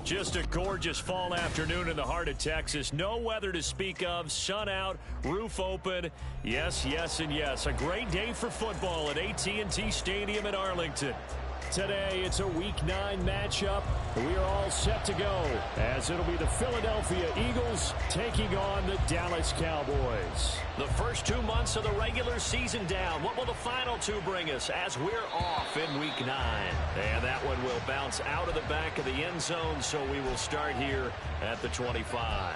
Just a gorgeous fall afternoon in the heart of Texas. No weather to speak of. Sun out, roof open. Yes, yes, and yes. A great day for football at AT&T Stadium in Arlington. Today, it's a Week 9 matchup. We are all set to go as it'll be the Philadelphia Eagles taking on the Dallas Cowboys. The first 2 months of the regular season down. What will the final 2 bring us as we're off in Week 9? And that one will bounce out of the back of the end zone, so we will start here at the 25.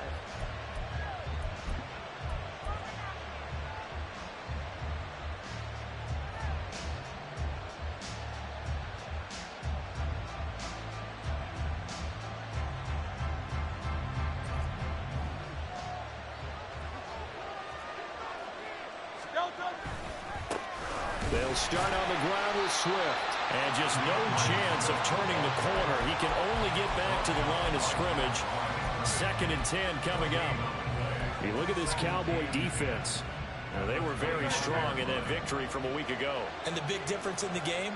They'll start on the ground with Swift. And just no chance of turning the corner. He can only get back to the line of scrimmage. 2nd and 10 coming up. You look at this Cowboy defense. They were very strong in that victory from a week ago. And the big difference in the game,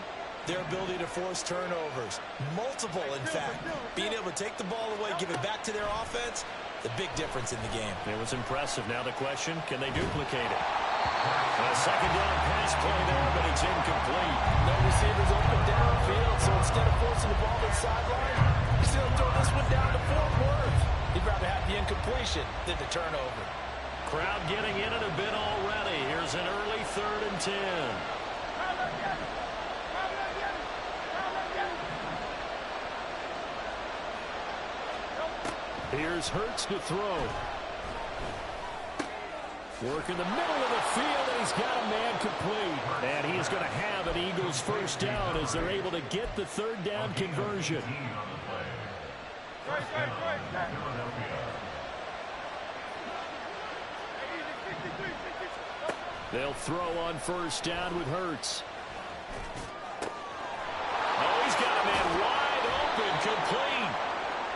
their ability to force turnovers. Multiple, in fact. Being able to take the ball away, give it back to their offense, the big difference in the game. It was impressive. Now the question, can they duplicate it? A second down pass play there, but it's incomplete. No receivers open downfield, so instead of forcing the ball to the sideline, he's going to throw this one down to Fort Worth. He'd rather have the incompletion than the turnover. Crowd getting in it a bit already. Here's an early 3rd and 10. Here's Hurts to throw. Work in the middle of the field, and he's got a man complete. And he is going to have an Eagles first down as they're able to get the 3rd down conversion. They'll throw on 1st down with Hurts. Oh, he's got a man wide open, complete.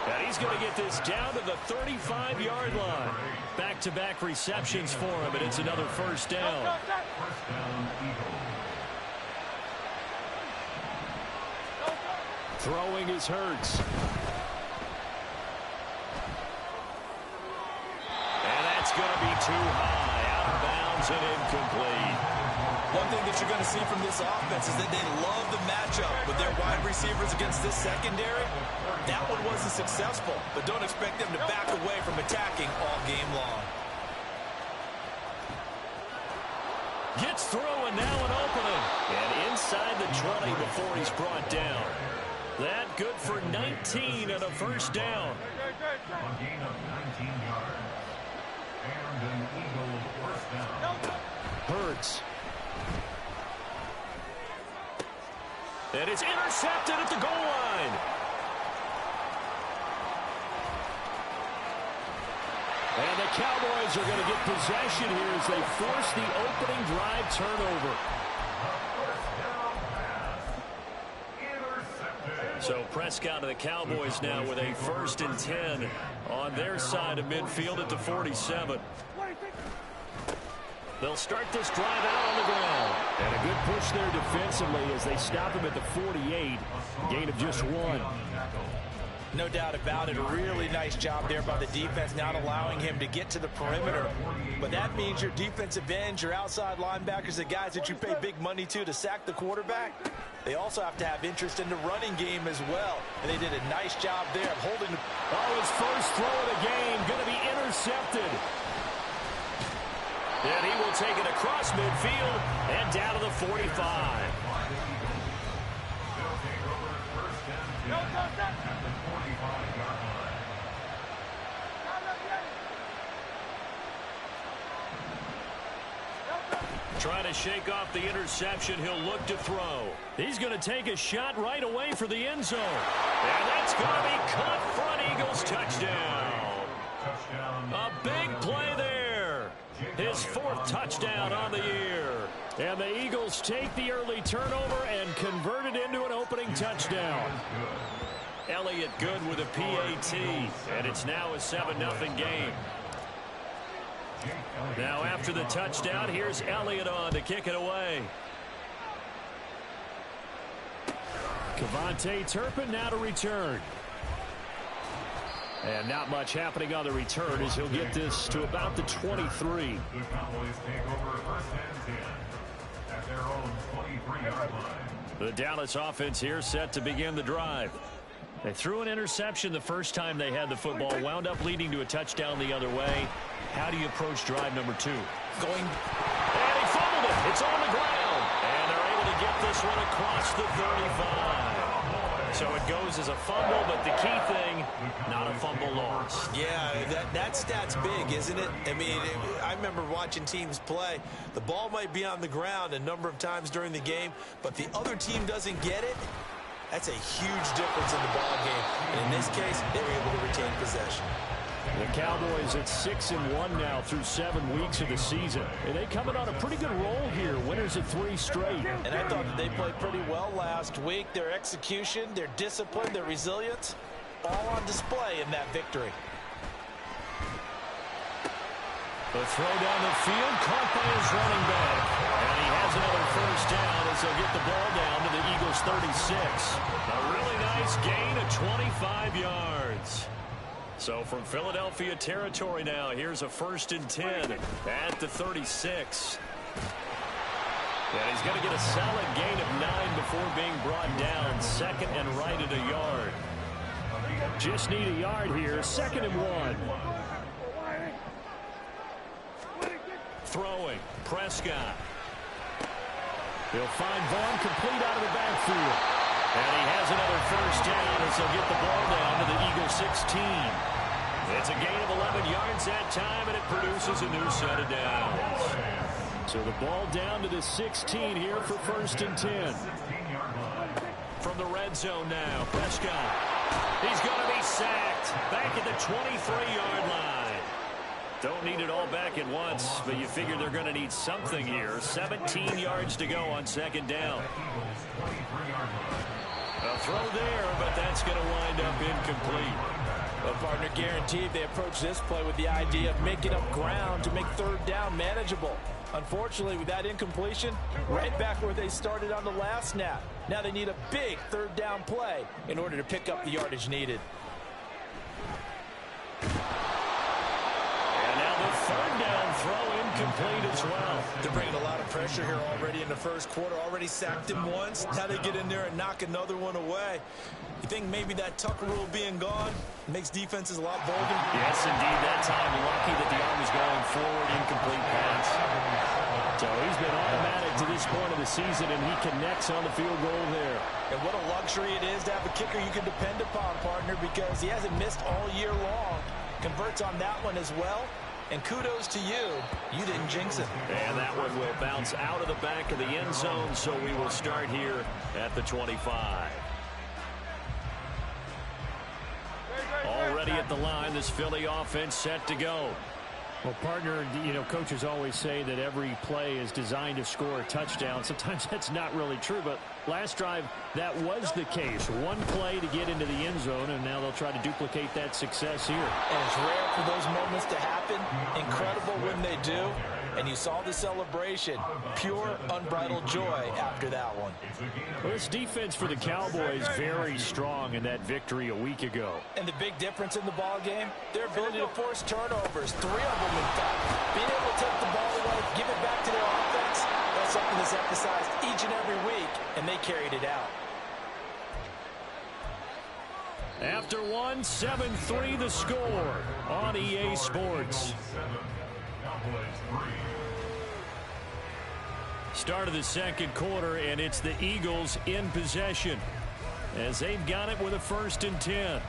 And he's going to get this down to the 35-yard line. Back-to-back receptions for him, and it's another 1st down. Throwing is Hurts. And that's going to be too high. Out of bounds and incomplete. One thing that you're going to see from this offense is that they love the matchup with their wide receivers against this secondary. That one wasn't successful, but don't expect them to back away from attacking all game long. Gets through and now an opening. And inside the 20 before he's brought down. That good for 19 and a 1st down. A gain of 19 yards. And an Eagles first down. Hurts. And it's intercepted at the goal line. And the Cowboys are going to get possession here as they force the opening drive turnover. So Prescott and the Cowboys now with a 1st and 10 on their side of midfield at the 47. They'll start this drive out on the ground. And a good push there defensively as they stop him at the 48. Gain of just 1. No doubt about it. A really nice job there by the defense, not allowing him to get to the perimeter. But that means your defensive ends, your outside linebackers, the guys that you pay big money to sack the quarterback, they also have to have interest in the running game as well. And they did a nice job there of holding. Oh, his first throw of the game going to be intercepted. And he will take it across midfield and down to the 45. Trying to shake off the interception. He'll look to throw. He's going to take a shot right away for the end zone. And that's going to be caught front. Eagles touchdown. A big play there. His 4th touchdown on the year. And the Eagles take the early turnover and convert it into an opening touchdown. Elliott good with a PAT. And it's now a 7-0 game. Now after the touchdown, here's Elliott on to kick it away. Kevontae Turpin now to return. And not much happening on the return as he'll get this to about the 23. The Cowboys take over first and 10 at their own 23-yard line. The Dallas offense here set to begin the drive. They threw an interception the first time they had the football, wound up leading to a touchdown the other way. How do you approach drive number 2? Going. And he fumbled it. It's on the ground. And they're able to get this one across the 35. So it goes as a fumble, but the key thing, not a fumble lost. Yeah, that stat's big, isn't it? I mean, I remember watching teams play. The ball might be on the ground a number of times during the game, but the other team doesn't get it. That's a huge difference in the ball game. And in this case, they were able to retain possession. The Cowboys at 6-1 now through 7 weeks of the season. And they coming on a pretty good roll here. Winners of 3 straight. And I thought that they played pretty well last week. Their execution, their discipline, their resilience, all on display in that victory. The throw down the field, caught by his running back. And he has another first down as they'll get the ball down to the Eagles' 36. A really nice gain of 25 yards. So from Philadelphia territory now, here's a 1st and 10 at the 36. And he's going to get a solid gain of 9 before being brought down. 2nd and right at a yard. Just need a yard here. 2nd and 1. Throwing. Prescott. He'll find Vaughn complete out of the backfield. And he has another first down as they'll get the ball down to the Eagles' 16. It's a gain of 11 yards that time, and it produces a new set of downs. So the ball down to the 16 here for 1st and 10. From the red zone now, Prescott. He's going to be sacked back at the 23-yard line. Don't need it all back at once, but you figure they're going to need something here. 17 yards to go on 2nd down. A throw there, but that's going to wind up incomplete. Well, partner, guaranteed they approach this play with the idea of making up ground to make 3rd down manageable. Unfortunately, with that incompletion, right back where they started on the last snap. Now they need a big 3rd down play in order to pick up the yardage needed. And now the 3rd down throw incomplete as well. They're bringing a lot of pressure here already in the first quarter. Already sacked him once. Now they get in there and knock another one away. You think maybe that Tucker rule being gone makes defenses a lot bolder? Yes, indeed. That time, lucky that the arm was going forward. Incomplete pass. So he's been automatic to this point of the season, and he connects on the field goal there. And what a luxury it is to have a kicker you can depend upon, partner, because he hasn't missed all year long. Converts on that one as well. And kudos to you. You didn't jinx it. And that one will bounce out of the back of the end zone, so we will start here at the 25. Already at the line, this Philly offense set to go. Well, partner, you know, coaches always say that every play is designed to score a touchdown. Sometimes that's not really true, but last drive, that was the case. One play to get into the end zone, and now they'll try to duplicate that success here. And it's rare for those moments to happen. Incredible when they do. And you saw the celebration. Pure, unbridled joy after that one. Well, this defense for the Cowboys very strong in that victory a week ago. And the big difference in the ball game, their ability to force turnovers. 3 of them, in fact. Being able to take the ball away, give it back to their offense, that's something that's emphasized each and every week, and they carried it out. After one, 7-3 the score on EA Sports. Start of the 2nd quarter, and it's the Eagles in possession as they've got it with a 1st and 10.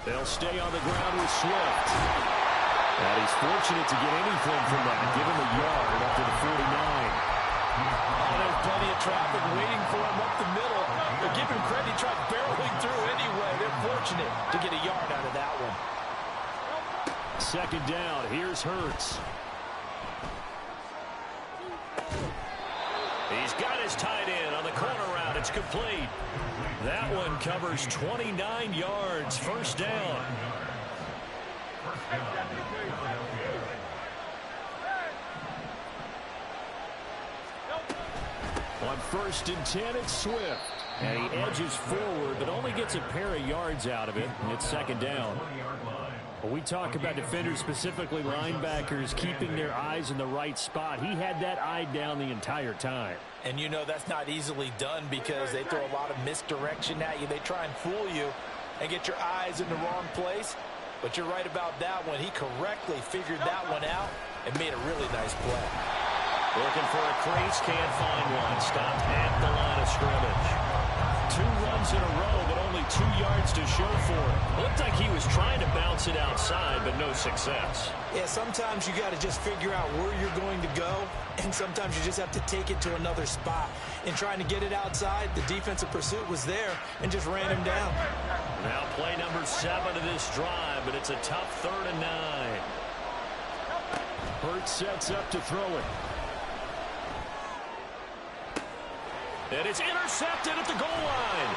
They'll stay on the ground with Swift. And he's fortunate to get anything from that. Give him a yard up to the 49. There's plenty of traffic waiting for him up the middle. But give him credit, he tried barreling through anyway. They're fortunate to get a yard out of that one. 2nd down. Here's Hurts. He's got his tight end on the corner route. It's complete. That one covers 29 yards. 1st down. On 1st and 10, it's Swift. And he edges forward, but only gets a pair of yards out of it. And it's 2nd down. When we talk about defenders, specifically linebackers, keeping their eyes in the right spot, he had that eye down the entire time. And you know that's not easily done because they throw a lot of misdirection at you. They try and fool you and get your eyes in the wrong place. But you're right about that one. He correctly figured that one out and made a really nice play. Looking for a crease, can't find one. Stopped at the line of scrimmage. 2 runs in a row, but only 2 yards to show for it. Looked like he was trying to bounce it outside, but no success. Yeah, sometimes you got to just figure out where you're going to go, and sometimes you just have to take it to another spot. In trying to get it outside, the defensive pursuit was there and just ran him down. Now play number 7 of this drive, but it's a tough 3rd and 9. Hurt sets up to throw it. And it's intercepted at the goal line.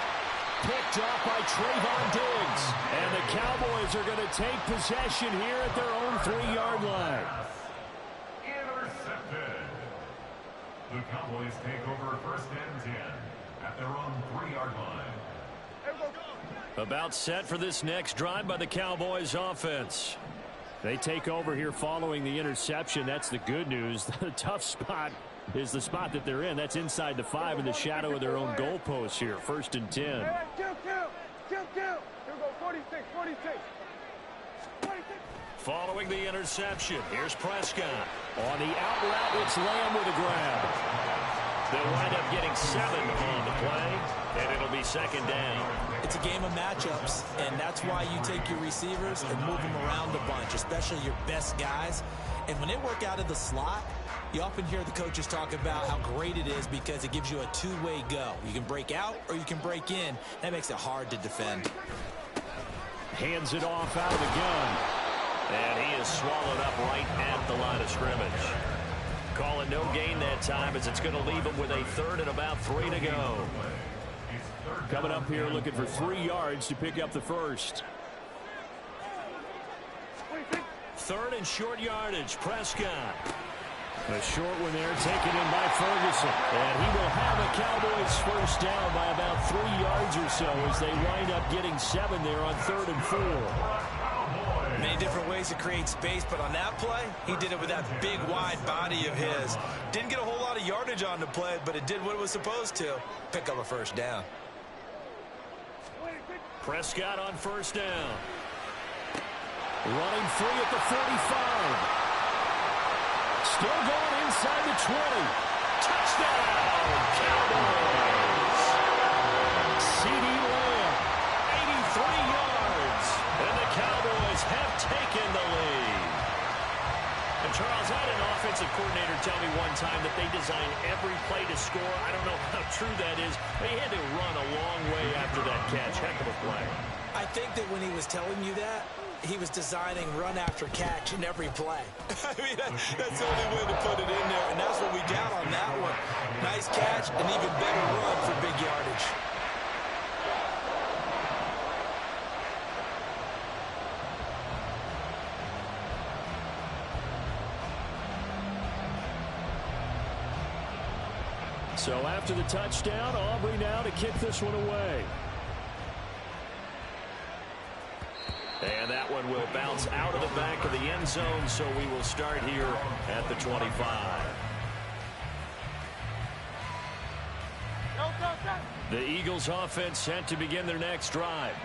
Picked up by Trayvon Diggs. And the Cowboys are going to take possession here at their own 3-yard line. Intercepted. The Cowboys take over 1st and 10 at their own 3-yard line. About set for this next drive by the Cowboys offense. They take over here following the interception. That's the good news. The tough spot is the spot that they're in. That's inside the 5 in the shadow of their own goalpost here. 1st and 10. Here we go, 46. Following the interception, here's Prescott. On the out route, it's Lamb with a grab. They'll wind up getting 7 on the play, and it'll be 2nd down. It's a game of matchups, and that's why you take your receivers and move them around a bunch, especially your best guys. And when they work out of the slot, you often hear the coaches talk about how great it is because it gives you a 2-way go. You can break out or you can break in. That makes it hard to defend. Hands it off out of the gun. And he is swallowed up right at the line of scrimmage. Call it no gain that time as it's going to leave him with a 3rd and about 3 to go. Coming up here looking for 3 yards to pick up the 1st. 3rd and short yardage. Prescott. A short one there taken in by Ferguson. And he will have a Cowboys 1st down by about 3 yards or so as they wind up getting 7 there on 3rd and 4. Many different ways to create space, but on that play, he did it with that big, wide body of his. Didn't get a whole lot of yardage on the play, but it did what it was supposed to. Pick up a 1st down. Prescott on 1st down. Running free at the 45. Still going inside the 20. Touchdown, Cowboys. C.D. Lamb, 83 yards. And the Cowboys have taken the lead. And Charles, I had an offensive coordinator tell me one time that they design every play to score. I don't know how true that is. They had to run a long way after that catch. Heck of a play. I think that when he was telling you that, he was designing run after catch in every play. I mean, that's the only way to put it in there, and that's what we got on that one. Nice catch, an even better run for big yardage. So after the touchdown, Aubrey now to kick this one away. And that one will bounce out of the back of the end zone, so we will start here at the 25. The Eagles offense set to begin their next drive.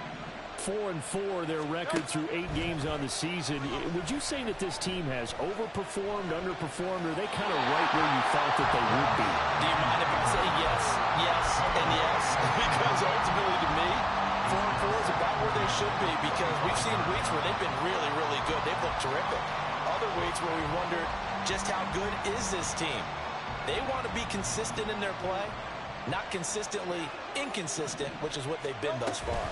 4-4 their record through 8 games on the season. Would you say that this team has overperformed, underperformed, or are they kind of right where you thought that they would be? Do you mind if I say yes, yes, and yes? Because ultimately to me, 4-4 is about where they should be because we've seen weeks where they've been really, really good. They've looked terrific. Other weeks where we wondered just how good is this team. They want to be consistent in their play, not consistently inconsistent, which is what they've been thus far.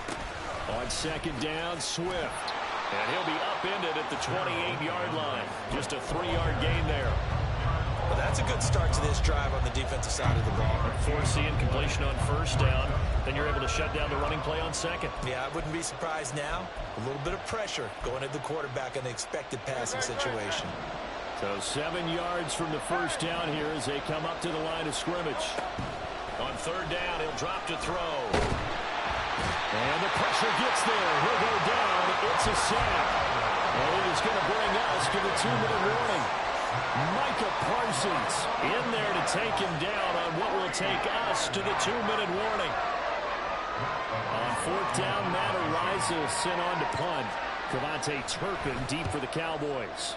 On 2nd down, Swift. And he'll be upended at the 28-yard line. Just a 3-yard gain there. Well, that's a good start to this drive on the defensive side of the ball. Force the incompletion on 1st down. Then you're able to shut down the running play on 2nd. Yeah, I wouldn't be surprised now. A little bit of pressure going at the quarterback in the expected passing situation. So 7 yards from the 1st down here as they come up to the line of scrimmage. On third down, he'll drop to throw. And the pressure gets there. He'll go down. It's a sack. And it is going to bring us to the 2-minute warning. Micah Parsons in there to take him down on what will take us to the 2-minute warning. On fourth down, Matt Ariza sent on to punt. Cavante Turpin deep for the Cowboys.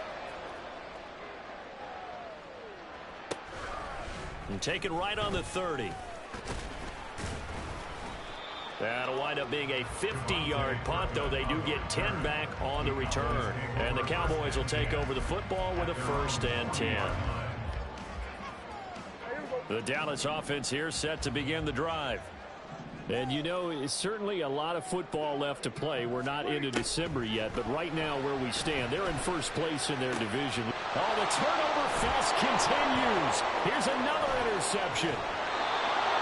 And take it right on the 30. That'll wind up being a 50-yard punt, though they do get 10 back on the return. And the Cowboys will take over the football with a 1st and 10. The Dallas offense here set to begin the drive. And, you know, it's certainly a lot of football left to play. We're not into December yet, but right now where we stand, they're in first place in their division. Oh, the turnover fest continues. Here's another interception.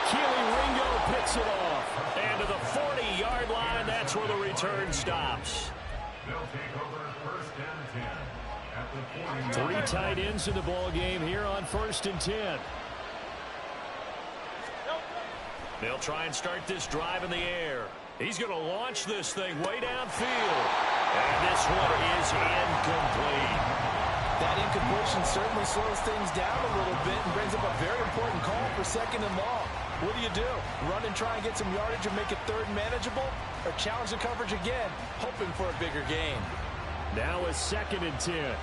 Keely Ringo picks it off. And to the 40-yard line, that's where the return stops. They'll take over 1st and 10 at the 40. 3 tight ends in the ball game here on 1st and 10. They'll try and start this drive in the air. He's going to launch this thing way downfield. And this one is incomplete. That incompletion certainly slows things down a little bit and brings up a very important call for 2nd and long. What do? Run and try and get some yardage and make it 3rd manageable? Or challenge the coverage again, hoping for a bigger gain? Now a 2nd and 10.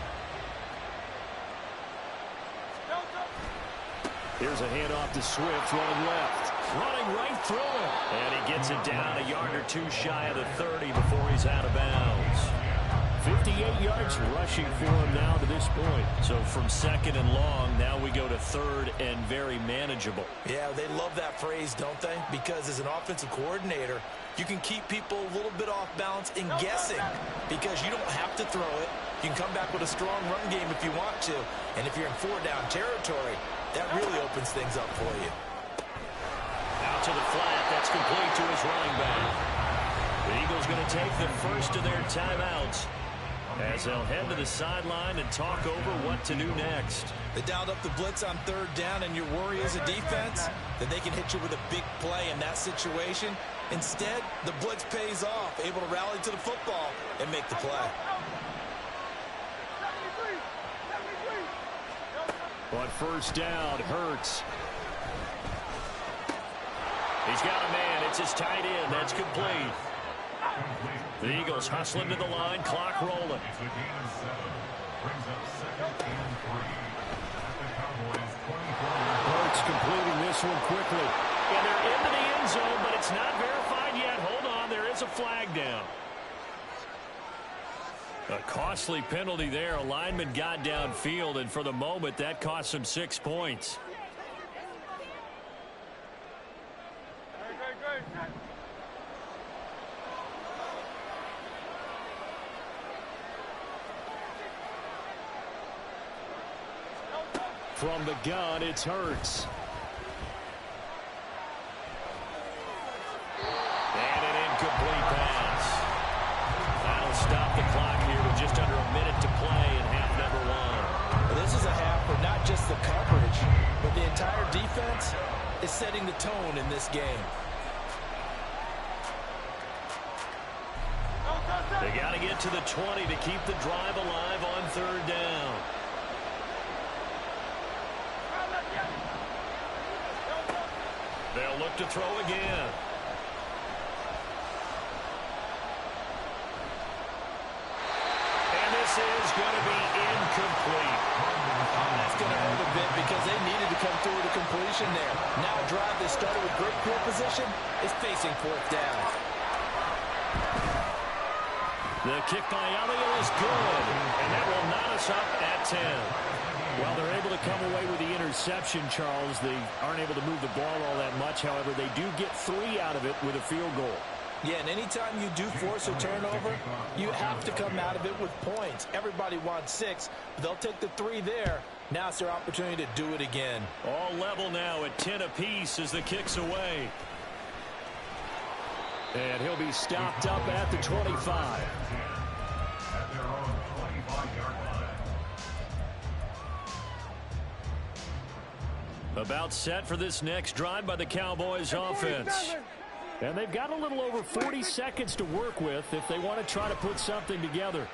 Here's a handoff to Swift, running left. Running right through him. And he gets it down a yard or 2 shy of the 30 before he's out of bounds. 58 yards rushing for him now to this point. So from 2nd and long, now we go to 3rd and very manageable. Yeah, they love that phrase, don't they? Because as an offensive coordinator, you can keep people a little bit off balance and guessing because you don't have to throw it. You can come back with a strong run game if you want to. And if you're in 4-down territory, that really opens things up for you. Out to the flat. That's complete to his running back. The Eagles going to take the first of their timeouts as they'll head to the sideline and talk over what to do next. They dialed up the blitz on 3rd down, and your worry as a defense that they can hit you with a big play in that situation. Instead, the blitz pays off, able to rally to the football and make the play. On 1st down, Hurts. He's got a man. It's his tight end. That's complete. The Eagles hustling to the line. Clock rolling. Hurts completing this one quickly. And they're into the end zone, but it's not verified yet. Hold on. There is a flag down. A costly penalty there. A lineman got downfield, and for the moment, that cost him 6 points. From the gun, it's Hurts. And an incomplete pass. That'll stop the clock here with just under a minute to play in half number 1. Well, this is a half where not just the coverage, but the entire defense is setting the tone in this game. They got to get to the 20 to keep the drive alive on 3rd down. They'll look to throw again. And this is going to be incomplete. That's going to hurt a bit because they needed to come through with a completion there. Now a drive that started with great field position is facing 4th down. The kick by Elliott is good, and that will knot us up at 10. Well, they're able to come away with the interception, Charles. They aren't able to move the ball all that much. However, they do get 3 out of it with a field goal. Yeah, and anytime you do force a turnover, you have to come out of it with points. Everybody wants 6. They'll take the 3 there. Now it's their opportunity to do it again. All level now at 10 apiece as the kick's away. And he'll be stopped up at the 25. At their own 25-yard line. About set for this next drive by the Cowboys offense. And they've got a little over 40 seconds to work with if they want to try to put something together.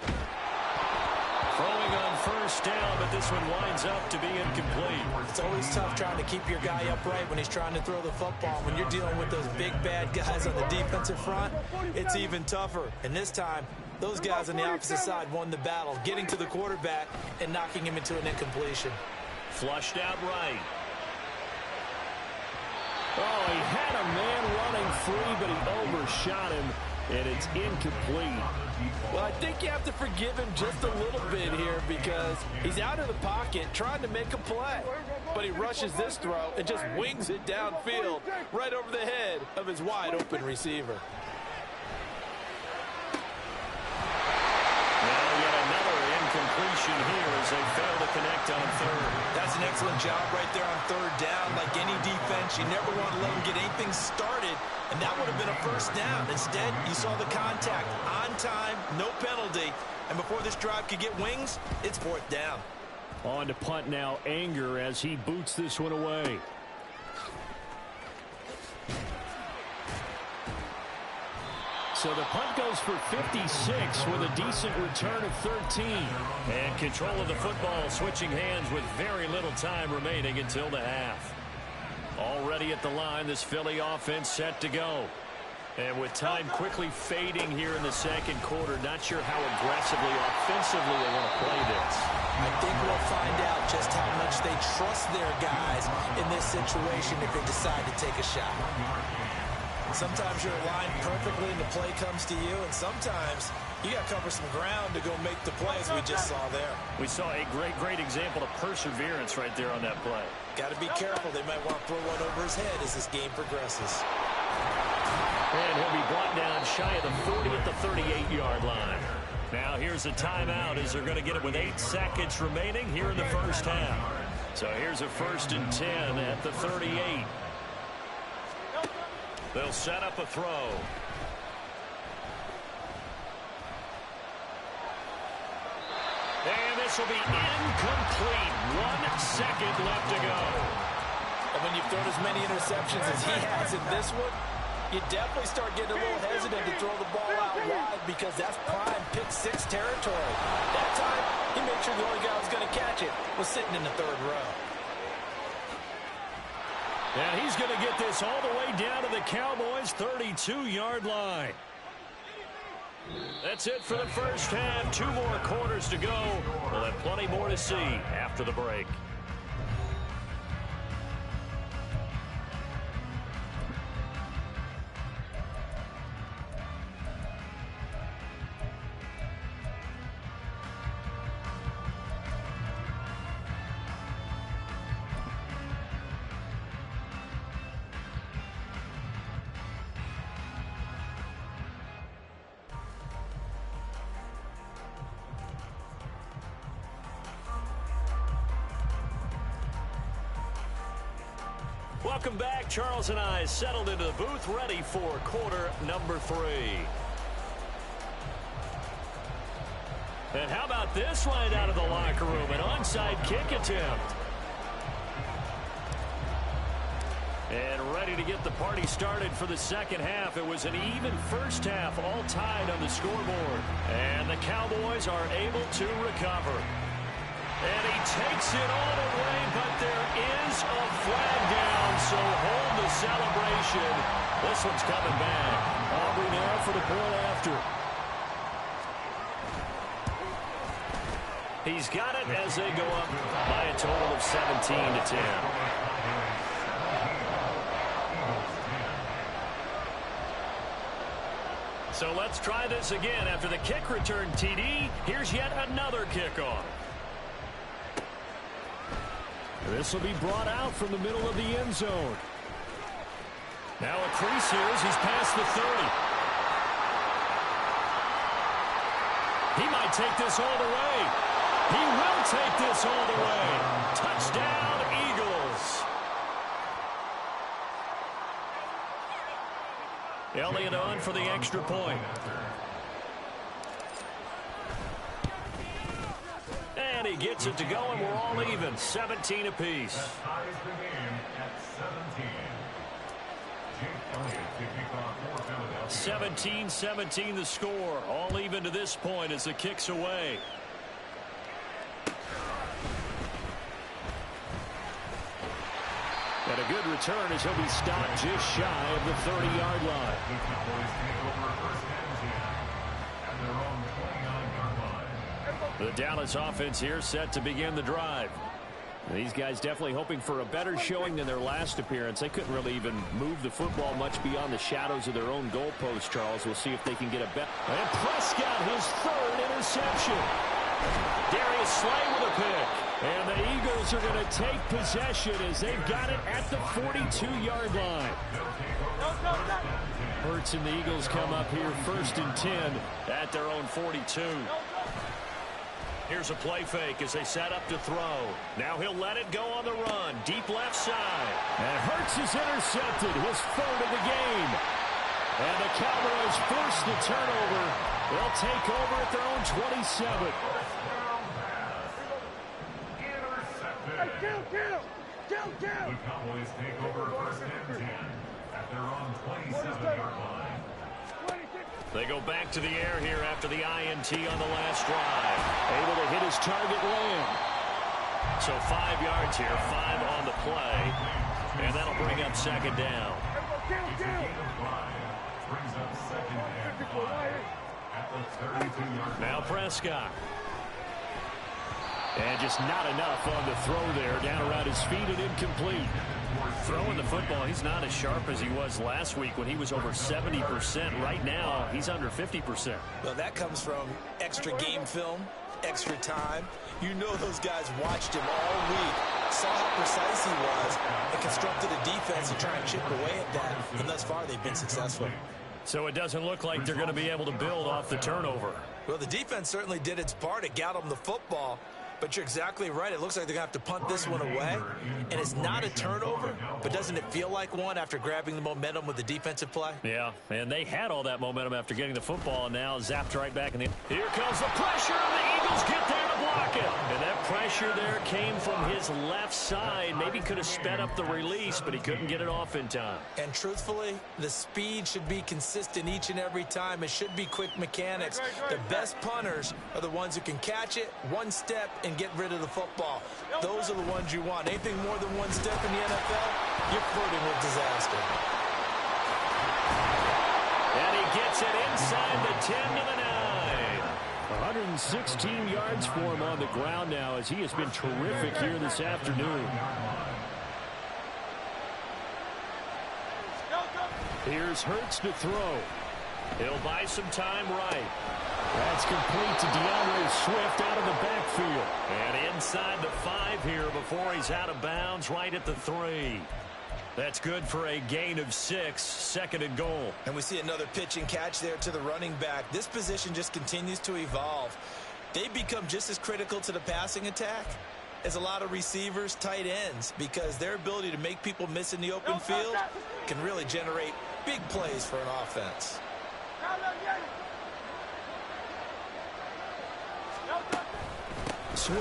Throwing on first down, but this one winds up to be incomplete. It's always tough trying to keep your guy upright when he's trying to throw the football. When you're dealing with those big, bad guys on the defensive front, it's even tougher. And this time, those guys on the opposite side won the battle, getting to the quarterback and knocking him into an incompletion. Flushed out right. Oh, he had a man running free, but he overshot him, and it's incomplete. Well, I think you have to forgive him just a little bit here because he's out of the pocket trying to make a play. But he rushes this throw and just wings it downfield right over the head of his wide-open receiver. Completion here as they fail to connect on third. That's an excellent job right there on third down. Like any defense, you never want to let them get anything started, and that would have been a first down. Instead, you saw the contact on time, no penalty, and before this drive could get wings, it's fourth down. On to punt now, Anger as he boots this one away. So the punt goes for 56 with a decent return of 13. And control of the football switching hands with very little time remaining until the half. Already at the line, this Philly offense set to go. And with time quickly fading here in the second quarter, not sure how aggressively, offensively they want to play this. I think we'll find out just how much they trust their guys in this situation if they decide to take a shot. Sometimes you're aligned perfectly and the play comes to you, and sometimes you got to cover some ground to go make the plays we just saw there. We saw a great example of perseverance right there on that play. Got to be careful. They might want to throw one over his head as this game progresses. And he'll be brought down shy of the 40 at the 38-yard line. Now here's a timeout as they're going to get it with 8 seconds remaining here in the first half. So here's a 1st and 10 at the 38. They'll set up a throw. And this will be incomplete. 1 second left to go. And when you've thrown as many interceptions as he has in this one, you definitely start getting a little hesitant to throw the ball out wide because that's prime pick-6 territory. That time, he made sure the only guy who was going to catch it was sitting in the third row. And he's going to get this all the way down to the Cowboys' 32-yard line. That's it for the first half. 2 more quarters to go. We'll have plenty more to see after the break. Welcome back. Charles and I settled into the booth, ready for quarter number 3. And how about this right out of the locker room? An onside kick attempt. And ready to get the party started for the second half. It was an even first half, all tied on the scoreboard. And the Cowboys are able to recover. And he takes it all the way, but there is a flag down, so hold the celebration. This one's coming back. Aubrey now for the point after. He's got it as they go up by a total of 17-10. So let's try this again. After the kick return TD, here's yet another kickoff. This will be brought out from the middle of the end zone. Now a crease here as he's past the 30. He might take this all the way. He will take this all the way. Touchdown, Eagles. Elliott on for the extra point. And he gets it to go, and we're all even, 17 apiece. That ties the game at 17. Jake Elliott to kick off for Philadelphia. 17-17 the score. All even to this point as the kick's away. And a good return as he'll be stopped just shy of the 30-yard line. The Cowboys take over first and 10 at their own 29-yard line. The Dallas offense here set to begin the drive. These guys definitely hoping for a better showing than their last appearance. They couldn't really even move the football much beyond the shadows of their own goalpost, Charles. We'll see if they can get a bet. And Prescott, his third interception. Darius Slay with a pick. And the Eagles are going to take possession as they've got it at the 42-yard line. Hurts and the Eagles come up here first and 10 at their own 42. Here's a play fake as they set up to throw. Now he'll let it go on the run. Deep left side. And Hurts is intercepted. His third of the game. And the Cowboys force the turnover. They'll take over at their own 27. The Cowboys take over first and 10 at their own 27-yard line. They go back to the air here after the INT on the last drive. Able to hit his target Lamb. So 5 yards here, 5 on the play. And that'll bring up second down. It's a gain of 5. Brings up second and 5 at the 32-yard line. Now Prescott. And just not enough on the throw there. Down around his feet and incomplete. Throwing the football, he's not as sharp as he was last week when he was over 70%. Right now, he's under 50%. Well, that comes from extra game film, extra time. You know those guys watched him all week, saw how precise he was, and constructed a defense to try and chip away at that. And thus far, they've been successful. So it doesn't look like they're going to be able to build off the turnover. Well, the defense certainly did its part. It got them the football. But you're exactly right. It looks like they're going to have to punt this one away. And it's not a turnover, but doesn't it feel like one after grabbing the momentum with the defensive play? Yeah, and they had all that momentum after getting the football, and now zapped right back in the... Here comes the pressure, and the Eagles get there to block it. And that pressure there came from his left side. Maybe could have sped up the release, but he couldn't get it off in time. And truthfully, the speed should be consistent each and every time. It should be quick mechanics. The best punters are the ones who can catch it, one step, and get rid of the football. Those are the ones you want. Anything more than one step in the NFL, you're flirting with disaster. And he gets it inside the 10 to the 9. 116 yards for him on the ground now as he has been terrific here this afternoon. Here's Hurts to throw. He'll buy some time right. That's complete to DeAndre Swift out of the backfield. And inside the 5 here before he's out of bounds right at the 3. That's good for a gain of 6, second and goal. And we see another pitch and catch there to the running back. This position just continues to evolve. They become just as critical to the passing attack as a lot of receivers, tight ends, because their ability to make people miss in the open field can really generate big plays for an offense. Swift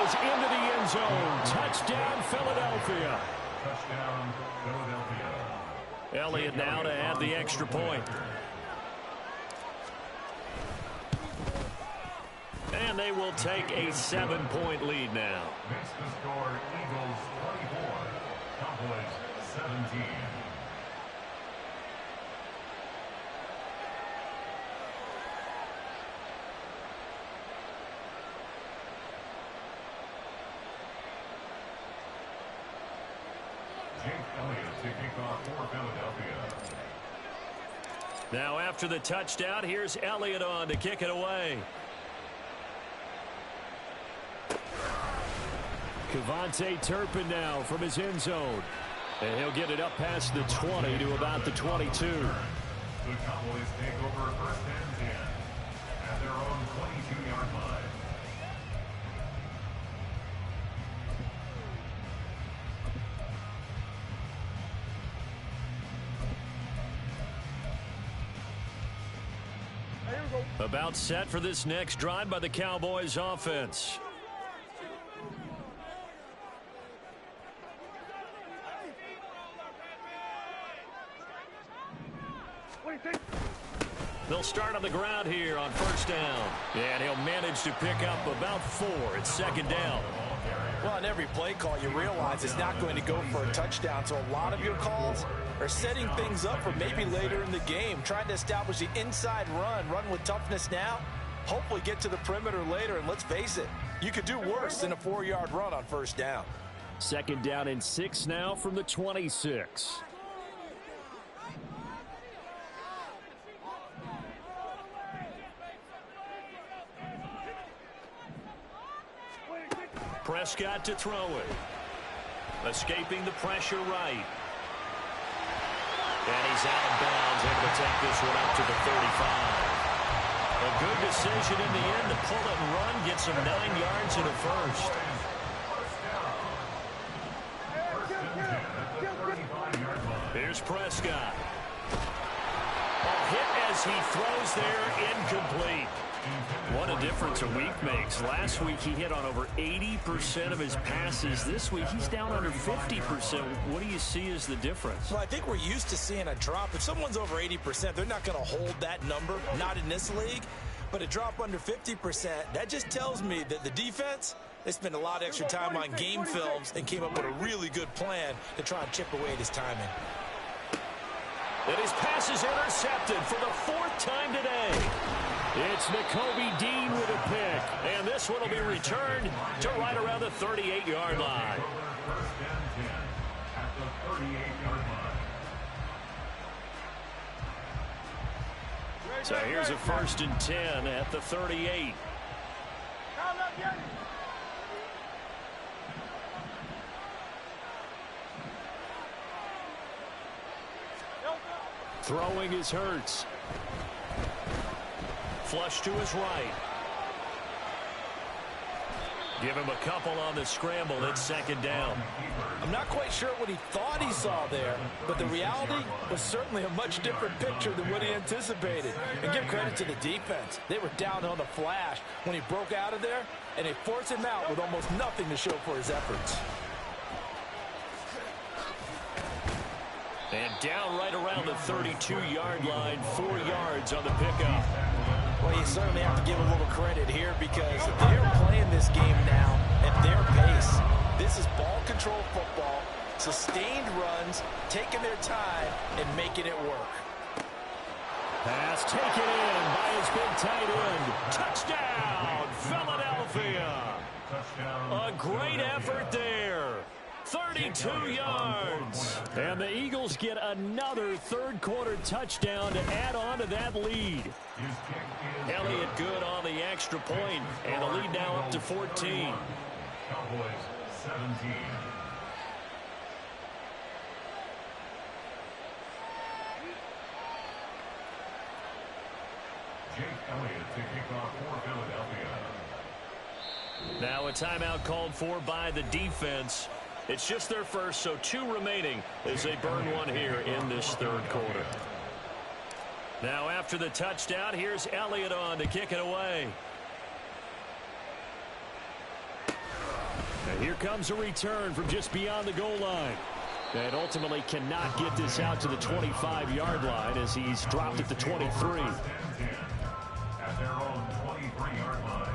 is into the end zone. Touchdown, Philadelphia. Touchdown, Philadelphia. Elliott now to add the extra point. And they will take a 7-point lead now. Makes the score Eagles 24, Cowboys 17. Jake Elliott to kick off for Philadelphia. Now after the touchdown, here's Elliott on to kick it away. Kevontae Turpin now from his end zone. And he'll get it up past the 20 to about the 22. The Cowboys take over first and 10 at their own 22-yard line. About set for this next drive by the Cowboys offense. They'll start on the ground here on first down. And he'll manage to pick up about 4. It's second down. Well, on every play call, you realize it's not going to go for a touchdown. So a lot of your calls are setting things up for maybe later in the game, trying to establish the inside run with toughness now, hopefully get to the perimeter later. And let's face it, you could do worse than a 4-yard run on first down. Second down and 6 now from the 26. Prescott to throw it. Escaping the pressure right. And he's out of bounds, able to take this one up to the 35. A good decision in the end to pull it and run, get some 9 yards and a first. Here's Prescott. Hit as he throws there, incomplete. What a difference a week makes. Last week he hit on over 80% of his passes. This week he's down under 50%. What do you see as the difference? Well, I think we're used to seeing a drop. If someone's over 80%, they're not going to hold that number, not in this league. But a drop under 50%, that just tells me that the defense, they spent a lot of extra time on game films and came up with a really good plan to try and chip away at his timing. And his pass is intercepted for the 4th time today. It's Nakobe Dean with a pick. And this one will be returned to right around the 38-yard line. First and 10 at the 38-yard line. So here's a 1st and 10 at the 38. Throwing is Hurts. Flush to his right. Give him a couple on the scramble. It's second down. I'm not quite sure what he thought he saw there, but the reality was certainly a much different picture than what he anticipated. And give credit to the defense. They were down on the flash when he broke out of there, and they forced him out with almost nothing to show for his efforts. And down right around the 32-yard line, 4 yards on the pickup. Well, you certainly have to give a little credit here because they're playing this game now at their pace. This is ball control football, sustained runs, taking their time, and making it work. Pass taken in by his big tight end. Touchdown, Philadelphia. A great effort there. 32 yards. And the Eagles get another third-quarter touchdown to add on to that lead. Elliott good on the extra point, and the lead now up to 14. Cowboys 17. Jake Elliott to kick off for Philadelphia. Now a timeout called for by the defense. It's just their first, so 2 remaining as they burn one here in this third quarter. Now after the touchdown, here's Elliott on to kick it away. And here comes a return from just beyond the goal line. And ultimately cannot get this out to the 25-yard line as he's dropped at the 23. At their own 23-yard line.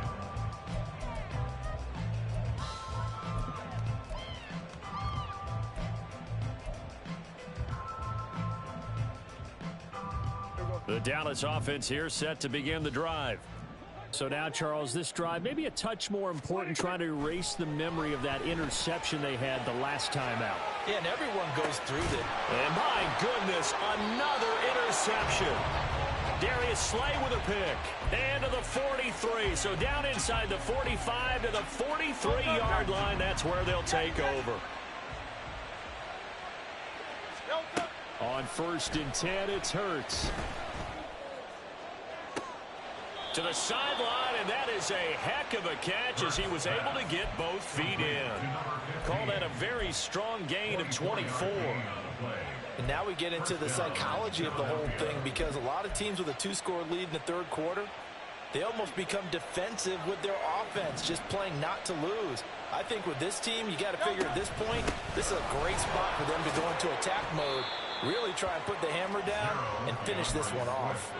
The Dallas offense here set to begin the drive. So now, Charles, this drive maybe a touch more important, trying to erase the memory of that interception they had the last time out. Yeah, and everyone goes through it. And my goodness, another interception. Darius Slay with a pick. And to the 43. So down inside the 45 to the 43-yard line. That's where they'll take over. On 1st and 10, it's Hurts. To the sideline, and that is a heck of a catch as he was able to get both feet in. Call that a very strong gain of 24. And now we get into the psychology of the whole thing, because a lot of teams with a 2-score lead in the third quarter, they almost become defensive with their offense, just playing not to lose. I think with this team, you got to figure at this point, this is a great spot for them to go into attack mode, really try and put the hammer down and finish this one off.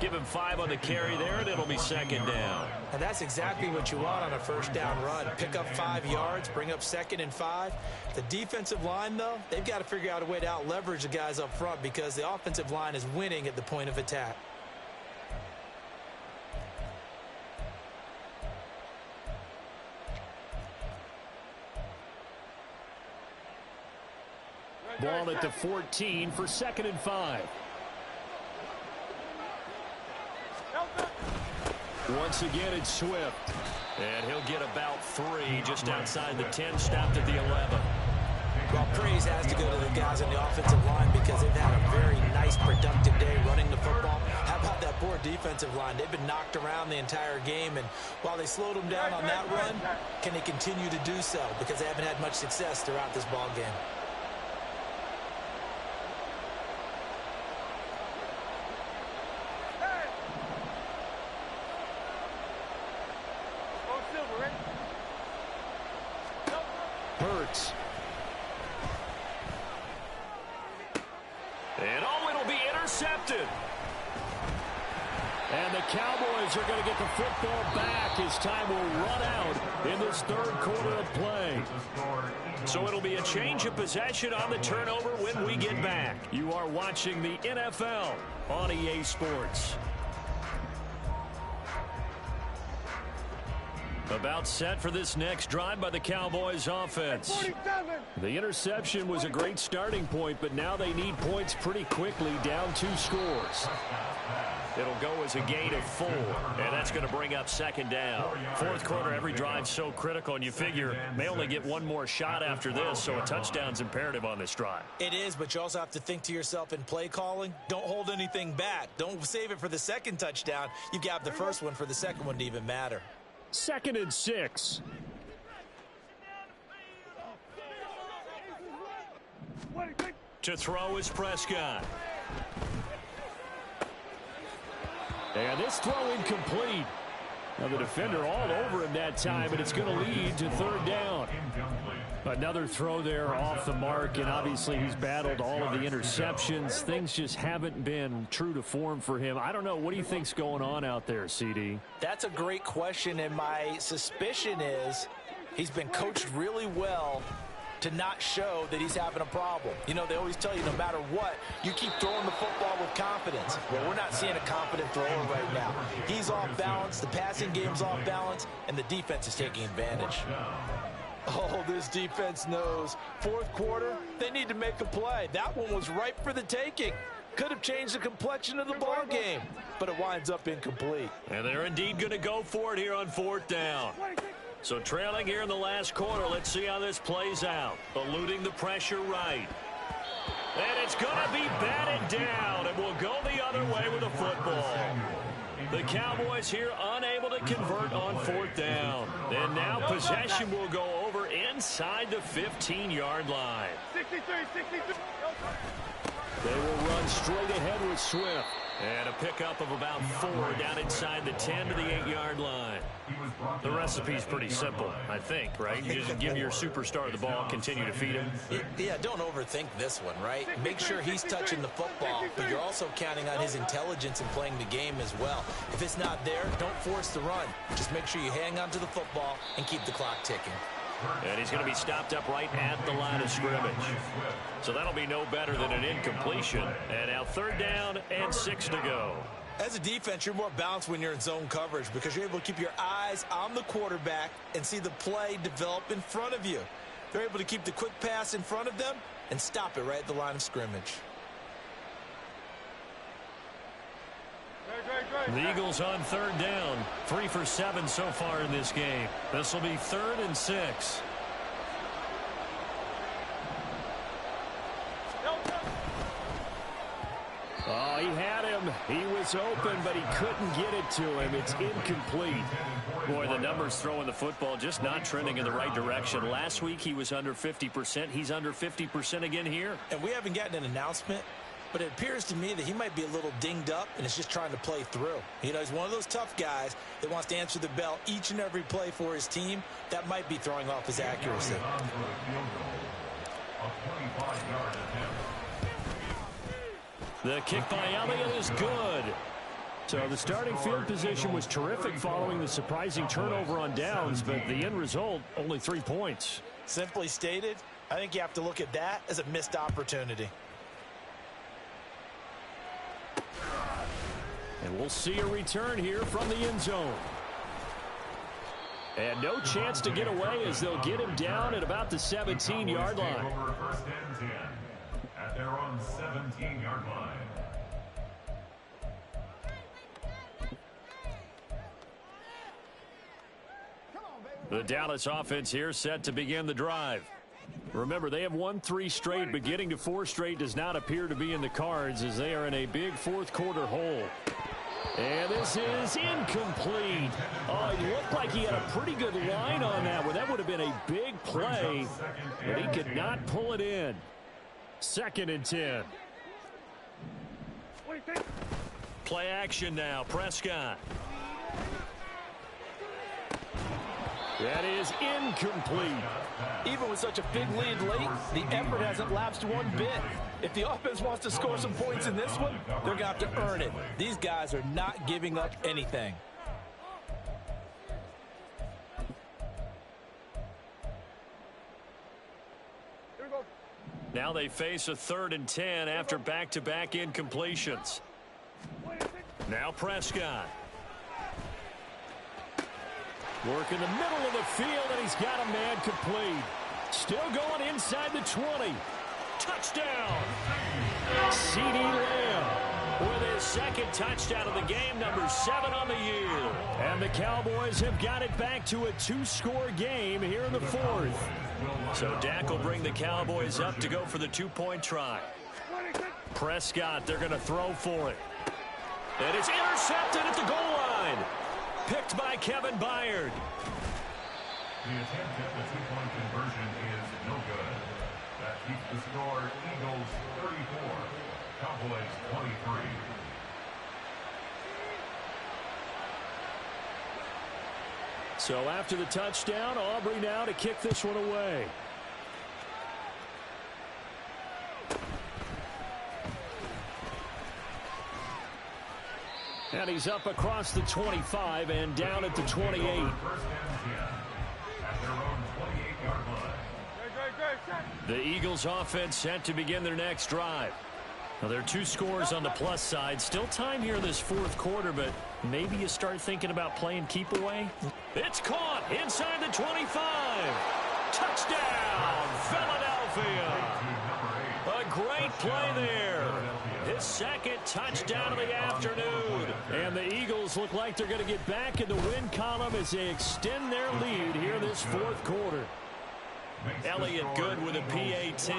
Give him 5 on the carry there, and it'll be second down. And that's exactly what you want on a first down run. Pick up 5 yards, bring up 2nd and 5. The defensive line, though, they've got to figure out a way to out-leverage the guys up front, because the offensive line is winning at the point of attack. Ball at the 14 for 2nd and 5. Once again, it's Swift. And he'll get about 3 just outside the 10, stopped at the 11. Well, praise has to go to the guys on the offensive line, because they've had a very nice, productive day running the football. How about that poor defensive line? They've been knocked around the entire game, and while they slowed them down on that run, can they continue to do so? Because they haven't had much success throughout this ball game. Hurts. And it'll be intercepted. And the Cowboys are going to get the football back as time will run out in this third quarter of play. So it'll be a change of possession on the turnover when we get back. You are watching the NFL on EA Sports. About set for this next drive by the Cowboys offense. 47. The interception was a great starting point, but now they need points pretty quickly, down 2 scores. It'll go as a gain of 4, and that's going to bring up second down. Fourth quarter, every drive's so critical, and you figure may only get one more shot after this, so a touchdown's imperative on this drive. It is, but you also have to think to yourself in play calling, don't hold anything back. Don't save it for the second touchdown. You've got the first one for the second one to even matter. 2nd and 6. To throw is Prescott. And this throw incomplete. Now the defender all over him that time, and it's going to lead to third down. Another throw there off the mark, and obviously he's battled all of the interceptions. Things just haven't been true to form for him. I don't know. What do you think's going on out there, CD? That's a great question, and my suspicion is he's been coached really well to not show that he's having a problem. You know, they always tell you no matter what, you keep throwing the football with confidence. Well, we're not seeing a confident thrower right now. He's off balance, the passing game's off balance, and the defense is taking advantage. Oh, this defense knows. Fourth quarter, they need to make a play. That one was ripe for the taking. Could have changed the complexion of the ball game, but it winds up incomplete. And they're indeed going to go for it here on 4th down. So trailing here in the last quarter, let's see how this plays out. Eluding the pressure right. And it's going to be batted down, and we'll go the other way with the football. The Cowboys here unable to convert on 4th down. And now possession will go over inside the 15-yard line. 63. They will run straight ahead with Swift. And a pickup of about 4 down inside the 10 to the 8-yard line. The recipe's pretty simple, I think, right? You just give your superstar the ball, continue to feed him. Yeah, don't overthink this one, right? Make sure he's touching the football, but you're also counting on his intelligence in playing the game as well. If it's not there, don't force the run. Just make sure you hang on to the football and keep the clock ticking. And he's going to be stopped up right at the line of scrimmage. So that'll be no better than an incompletion. And now 3rd down and 6 to go. As a defense, you're more balanced when you're in zone coverage because you're able to keep your eyes on the quarterback and see the play develop in front of you. They're able to keep the quick pass in front of them and stop it right at the line of scrimmage. The Eagles on 3rd down. 3 for 7 so far in this game. This will be 3rd and 6. Oh, he had him He was open, but he couldn't get it to him. It's incomplete. Boy, the numbers throwing the football just not trending in the right direction. Last week he was under 50%. He's under 50% again here. And we haven't gotten an announcement, but it appears to me that he might be a little dinged up and is just trying to play through. You know, he's one of those tough guys that wants to answer the bell each and every play for his team. That might be throwing off his accuracy. The kick by Elliott is good. So the starting field position was terrific following the surprising turnover on downs, but the end result, only 3 points. Simply stated, I think you have to look at that as a missed opportunity. And we'll see a return here from the end zone. And no chance to get away as they'll get him down at about the 17-yard line. First and 10 at their own 17-yard line. The Dallas offense here set to begin the drive. Remember, they have won 3 straight, but getting to 4 straight does not appear to be in the cards as they are in a big fourth quarter hole. And this is incomplete. Oh, it looked like he had a pretty good line on that one. That would have been a big play, but he could not pull it in. 2nd and 10. Play action now. Prescott. That is incomplete. Even with such a big lead late, the effort hasn't lapsed one bit. If the offense wants to score some points in this one, they're going to have to earn it. These guys are not giving up anything. Now they face a 3rd and 10 after back-to-back incompletions. Now Prescott. Work in the middle of the field, and he's got a man complete. Still going inside the 20. Touchdown! C.D. Lamb with his 2nd touchdown of the game, number 7 on the year. And the Cowboys have got it back to a 2-score game here in the 4th. So Dak will bring the Cowboys up to go for the 2-point try. Prescott, they're going to throw for it. And it's intercepted at the goal line. Picked by Kevin Byard. The attempt at the 2-point conversion is no good. That keeps the score Eagles 34, Cowboys 23. So after the touchdown, Aubrey now to kick this one away. And he's up across the 25 and down at the 28. First and 10 at their own 28-yard line. The Eagles offense set to begin their next drive. Now, there are 2 scores on the plus side. Still time here in this 4th quarter, but maybe you start thinking about playing keep away. It's caught inside the 25. Touchdown, Philadelphia. A great play there. His 2nd touchdown of the afternoon. And the Eagles look like they're going to get back in the win column as they extend their lead here in this 4th quarter. Elliott good with a PAT.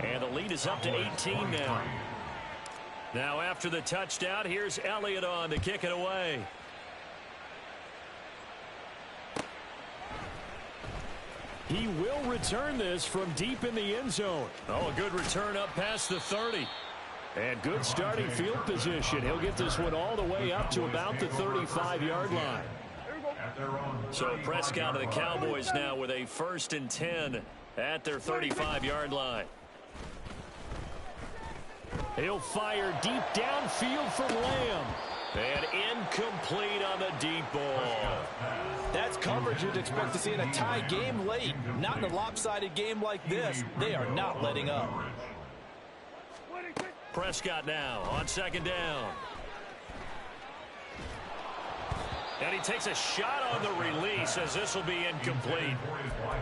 And the lead is up to 18 now. Now after the touchdown, here's Elliott on to kick it away. He will return this from deep in the end zone. Oh, a good return up past the 30. And good starting field position. He'll get this one all the way up to about the 35-yard line. So Prescott of the Cowboys now with a 1st and 10 at their 35-yard line. He'll fire deep downfield from Lamb. And incomplete on the deep ball. That's coverage you'd expect to see in a tie game late. Not in a lopsided game like this. They are not letting up. Prescott now on 2nd down. And he takes a shot on the release as this will be incomplete.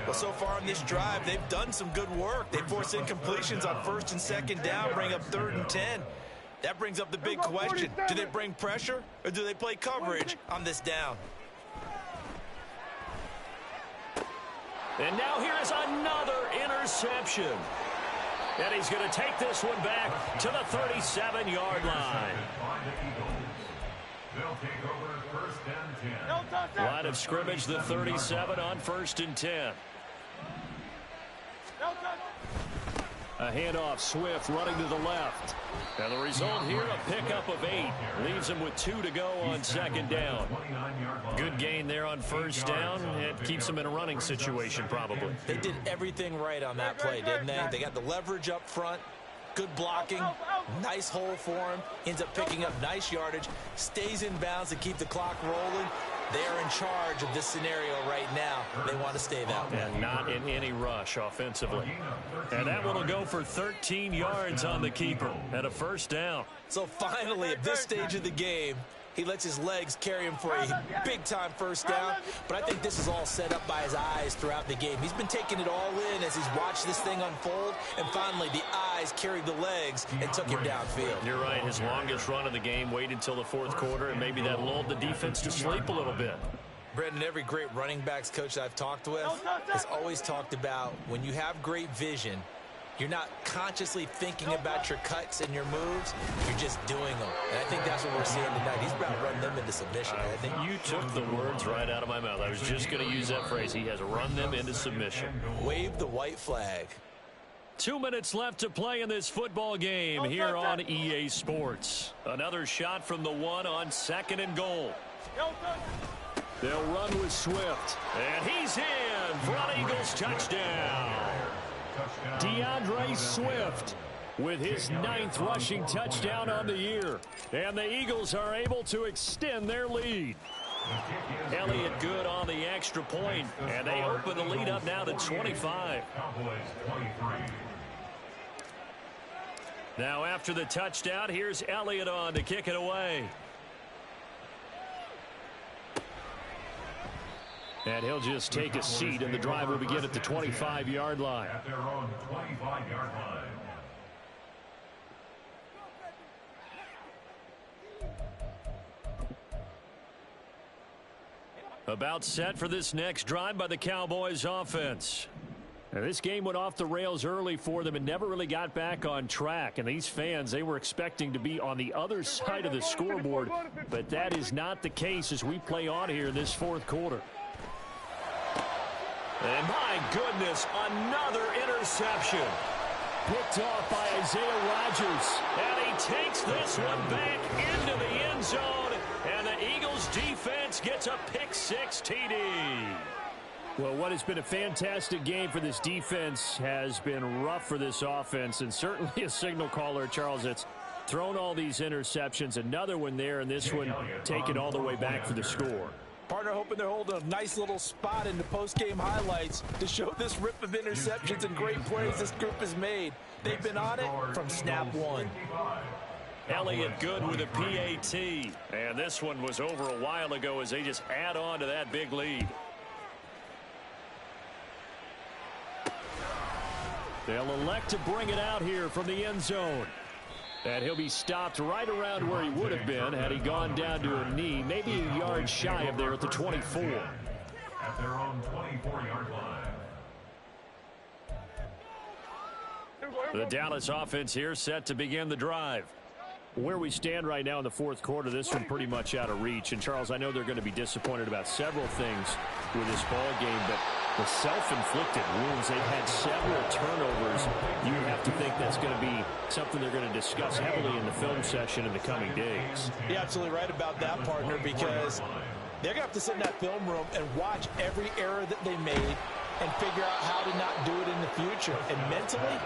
Well, so far on this drive, they've done some good work. They force incompletions on 1st and 2nd down, bring up 3rd and 10. That brings up the big question. Do they bring pressure or do they play coverage on this down? And now here is another interception. And he's going to take this one back to the 37-yard line. They'll take over 1st and 10. Line of scrimmage, the 37 on 1st and 10. A handoff, Swift running to the left. And the result here, a pickup of 8. Leaves him with 2 to go on 2nd down. Good gain there on 1st down. It keeps him in a running situation probably. They did everything right on that play, didn't they? They got the leverage up front. Good blocking, nice hole for him, ends up picking up nice yardage, stays in bounds to keep the clock rolling. They are in charge of this scenario right now. They want to stay that way. And not in any rush offensively. And that one will go for 13 yards on the keeper and a 1st down. So finally, at this stage of the game, he lets his legs carry him for a big-time 1st down. But I think this is all set up by his eyes throughout the game. He's been taking it all in as he's watched this thing unfold. And finally, the eyes carried the legs and took him downfield. You're right. His longest run of the game waited until the 4th quarter, and maybe that lulled the defense to sleep a little bit. Brendan, every great running backs coach that I've talked with has always talked about when you have great vision, you're not consciously thinking about your cuts and your moves. You're just doing them. And I think that's what we're seeing tonight. He's about to run them into submission. I think you took the words right out of my mouth. I was just going to use that phrase. He has run them into submission. Wave the white flag. 2 minutes left to play in this football game here on EA Sports. Another shot from the 1 on 2nd and goal. They'll run with Swift. And he's in for an Eagles touchdown. DeAndre Swift with his 9th rushing touchdown on the year. And the Eagles are able to extend their lead. Elliott good on the extra point, and they open the lead up now to 25. Now after the touchdown, here's Elliott on to kick it away. And he'll just take a seat, and the drive will begin at the 25-yard line. At their own 25-yard line. About set for this next drive by the Cowboys offense. Now, this game went off the rails early for them and never really got back on track. And these fans, they were expecting to be on the other side of the scoreboard. But that is not the case as we play on here in this 4th quarter. And my goodness, another interception. Picked off by Isaiah Rodgers. And he takes this one back into the end zone. And the Eagles defense gets a pick-6 TD. Well, what has been a fantastic game for this defense has been rough for this offense. And certainly a signal caller, Charles, that's thrown all these interceptions. Another one there, and this one taken all the way back for the score. Partner hoping they're holding a nice little spot in the post-game highlights to show this rip of interceptions and great plays this group has made. They've been on it from snap 1. Elliott good with a PAT. And this one was over a while ago as they just add on to that big lead. They'll elect to bring it out here from the end zone. And he'll be stopped right around where he would have been had he gone down to a knee, maybe a yard shy of there at the 24. At their own 24-yard line. The Dallas offense here set to begin the drive. Where we stand right now in the 4th quarter, this one pretty much out of reach. And, Charles, I know they're going to be disappointed about several things with this ball game, but the self-inflicted wounds, they've had several turnovers. You have to think that's going to be something they're going to discuss heavily in the film session in the coming days. You're absolutely right about that, partner, because they're going to have to sit in that film room and watch every error that they made and figure out how to not do it in the future. And mentally,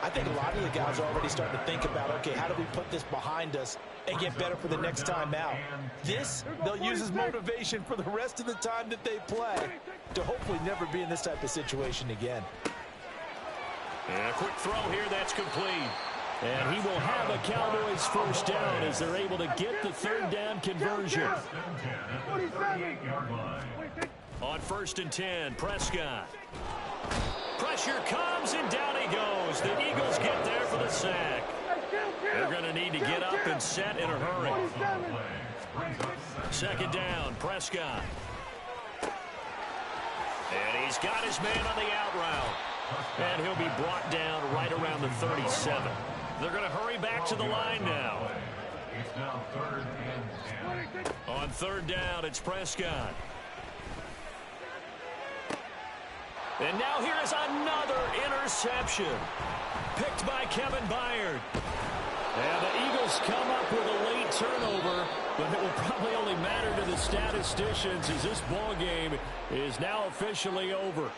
I think a lot of the guys are already starting to think about, okay, how do we put this behind us and get better for the next time out? This, they'll use as motivation for the rest of the time that they play to hopefully never be in this type of situation again. And a quick throw here, that's complete. And he will have a Cowboys 1st down as they're able to get the 3rd down conversion. On 1st and 10, Prescott. Pressure comes, and down he goes. The Eagles get there for the sack. They're going to need to get up and set in a hurry. 2nd down, Prescott. And he's got his man on the out route. And he'll be brought down right around the 37. They're going to hurry back to the line now. It's now 3rd and 10. On 3rd down, it's Prescott. And now here is another interception. Picked by Kevin Byard. And the Eagles come up with a late turnover, but it will probably only matter to the statisticians as this ball game is now officially over.